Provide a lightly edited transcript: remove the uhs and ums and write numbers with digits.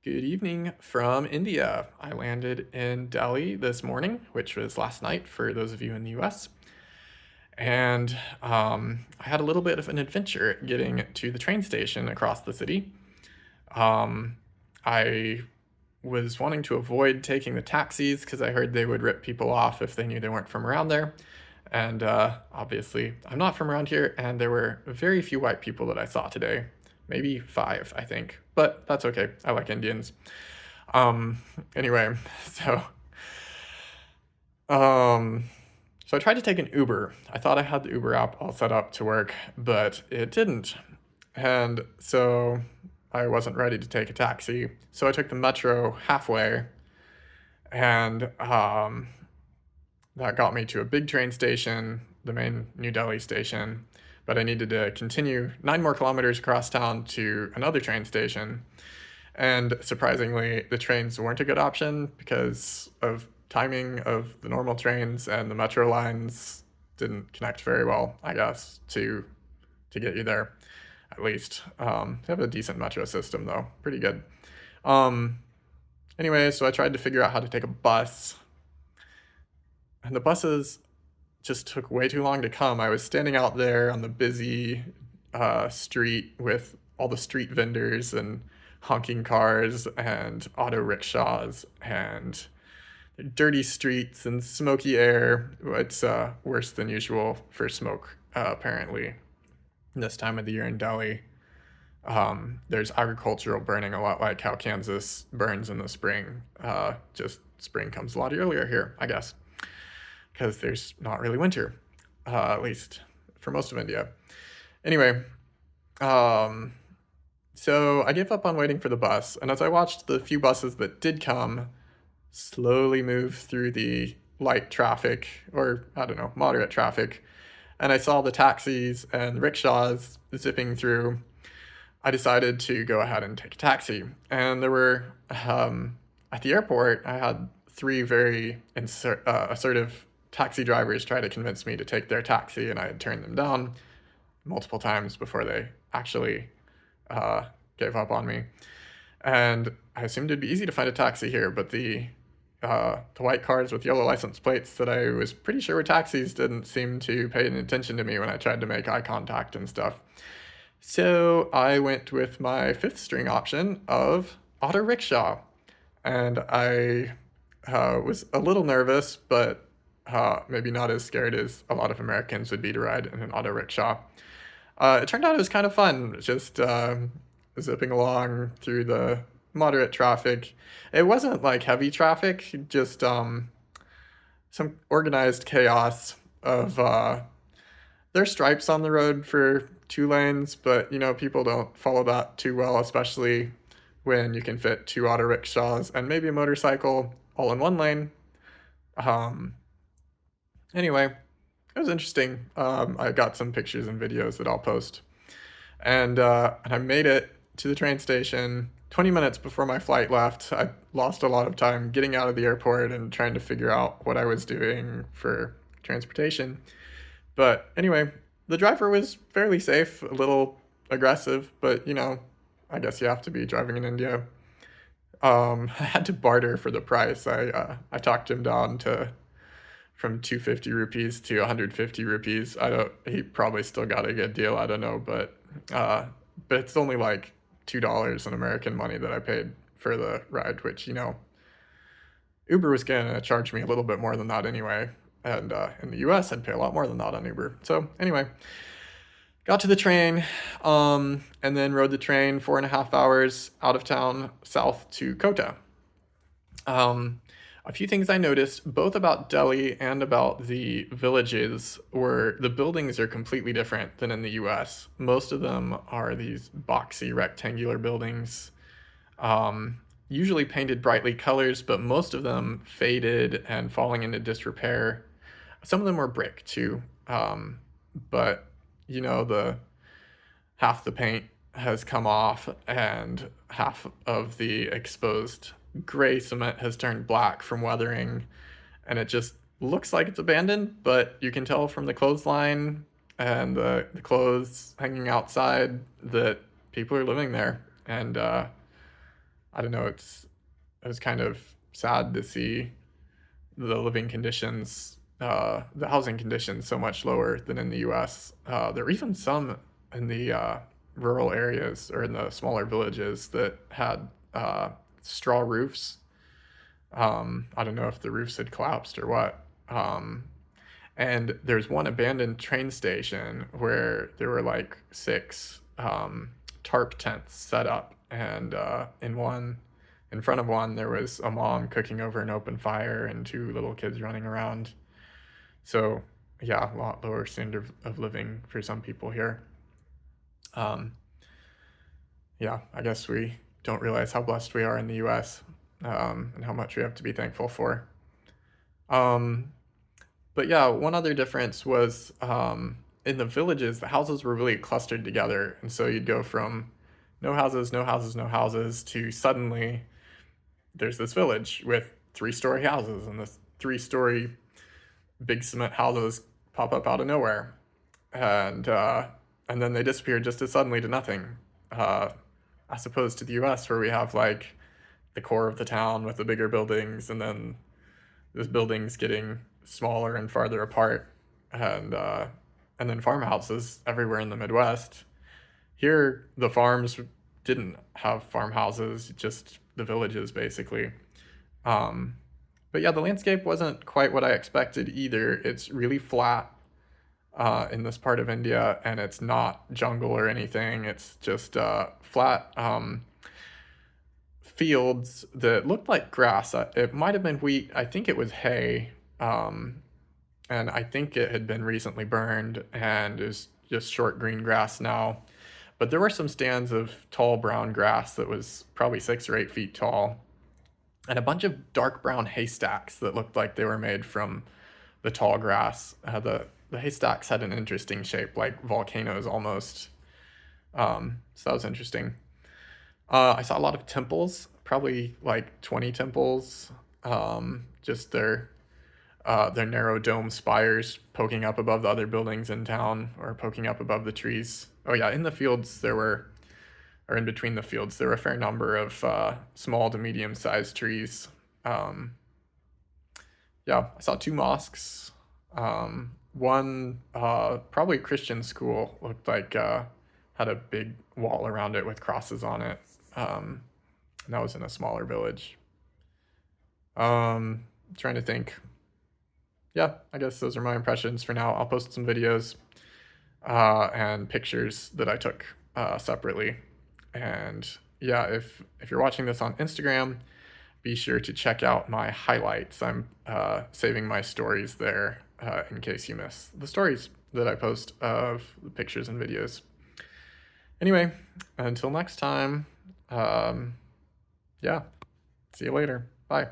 Good evening from India. I landed in Delhi this morning, which was last night for those of you in the US. And I had a little bit of an adventure getting to the train station across the city. Um, I was wanting to avoid taking the taxis because I heard they would rip people off if they knew they weren't from around there. And obviously, I'm not from around here, and there were very few white people that I saw today. Maybe five, I think. But that's okay. I like Indians. Um, anyway, so um, so I tried to take an Uber. I thought I had the Uber app all set up to work, but it didn't. And so I wasn't ready to take a taxi. So I took the metro halfway, and that got me to a big train station, the main New Delhi station. But I needed to continue 9 more kilometers across town to another train station. And surprisingly, the trains weren't a good option because of timing of the normal trains, and the metro lines didn't connect very well, I guess, to get you there, at least. They have a decent metro system, though. Pretty good. Um, anyway, so I tried to figure out how to take a bus, and the buses just took way too long to come. I was standing out there on the busy street with all the street vendors and honking cars and auto rickshaws and dirty streets and smoky air. It's worse than usual for smoke, apparently, this time of the year in Delhi. There's agricultural burning, a lot like how Kansas burns in the spring. Just spring comes a lot earlier here, I guess, because there's not really winter, at least for most of India. Anyway, um, so I gave up on waiting for the bus, and as I watched the few buses that did come slowly move through the light traffic, or I don't know, moderate traffic, and I saw the taxis and rickshaws zipping through, I decided to go ahead and take a taxi. And there were, at the airport, I had three very assertive taxi drivers try to convince me to take their taxi, and I had turned them down multiple times before they actually gave up on me. And I assumed it'd be easy to find a taxi here, but the white cars with yellow license plates that I was pretty sure were taxis didn't seem to pay any attention to me when I tried to make eye contact and stuff. So I went with my fifth string option of auto rickshaw, and I was a little nervous, but maybe not as scared as a lot of Americans would be to ride in an auto rickshaw. It turned out it was kind of fun, just zipping along through the moderate traffic. It wasn't like heavy traffic, just some organized chaos of there's stripes on the road for 2 lanes, but people don't follow that too well, especially when you can fit two auto rickshaws and maybe a motorcycle all in 1 lane. Um, anyway, it was interesting. I got some pictures and videos that I'll post. And I made it to the train station 20 minutes before my flight left. I lost a lot of time getting out of the airport and trying to figure out what I was doing for transportation. But anyway, the driver was fairly safe, a little aggressive, but I guess you have to be driving in India. I had to barter for the price. I talked him down to from 250 rupees to 150 rupees. I don't. He probably still got a good deal. I don't know, but it's only like $2 in American money that I paid for the ride, which Uber was gonna charge me a little bit more than that anyway. And in the US, I'd pay a lot more than that on Uber. So anyway, got to the train, and then rode the train 4.5 hours out of town south to Kota. Um, a few things I noticed, both about Delhi and about the villages, were the buildings are completely different than in the US. Most of them are these boxy rectangular buildings, usually painted brightly colors, but most of them faded and falling into disrepair. Some of them were brick too, but the half the paint has come off and half of the exposed gray cement has turned black from weathering, and it just looks like it's abandoned, but you can tell from the clothesline and the clothes hanging outside that people are living there. And I don't know, it was kind of sad to see the living conditions, the housing conditions so much lower than in the US. There were even some in the rural areas or in the smaller villages that had straw roofs. I don't know if the roofs had collapsed or what. And there's one abandoned train station where there were like six tarp tents set up, and in front of one, there was a mom cooking over an open fire and two little kids running around. So, yeah, a lot lower standard of living for some people here. Um, yeah, I guess we don't realize how blessed we are in the US, and how much we have to be thankful for. Um, but yeah, one other difference was in the villages, the houses were really clustered together. And so you'd go from no houses, no houses, no houses to suddenly there's this village with three-story houses, and the three-story big cement houses pop up out of nowhere, and and then they disappear just as suddenly to nothing, as opposed to the U.S. where we have like the core of the town with the bigger buildings, and then those buildings getting smaller and farther apart, and uh, and then farmhouses everywhere in the Midwest. Here, the farms didn't have farmhouses, just the villages basically. Um, but yeah, the landscape wasn't quite what I expected either. It's really flat in this part of India, and it's not jungle or anything. It's just flat fields that looked like grass. It might have been wheat. I think it was hay. And I think it had been recently burned and is just short green grass now. But there were some stands of tall brown grass that was probably 6 or 8 feet tall, and a bunch of dark brown haystacks that looked like they were made from the tall grass. The haystacks had an interesting shape, like volcanoes almost. So that was interesting. I saw a lot of temples, probably like 20 temples. Just their narrow dome spires poking up above the other buildings in town or poking up above the trees. Oh yeah, in the fields or in between the fields, there were a fair number of small to medium-sized trees. Um, yeah, I saw two mosques. One, probably Christian school, looked like had a big wall around it with crosses on it. And that was in a smaller village. Trying to think. Yeah, I guess those are my impressions for now. I'll post some videos and pictures that I took separately. And yeah, if you're watching this on Instagram, be sure to check out my highlights. I'm saving my stories there in case you miss the stories that I post of the pictures and videos. Anyway, until next time, yeah, see you later. Bye.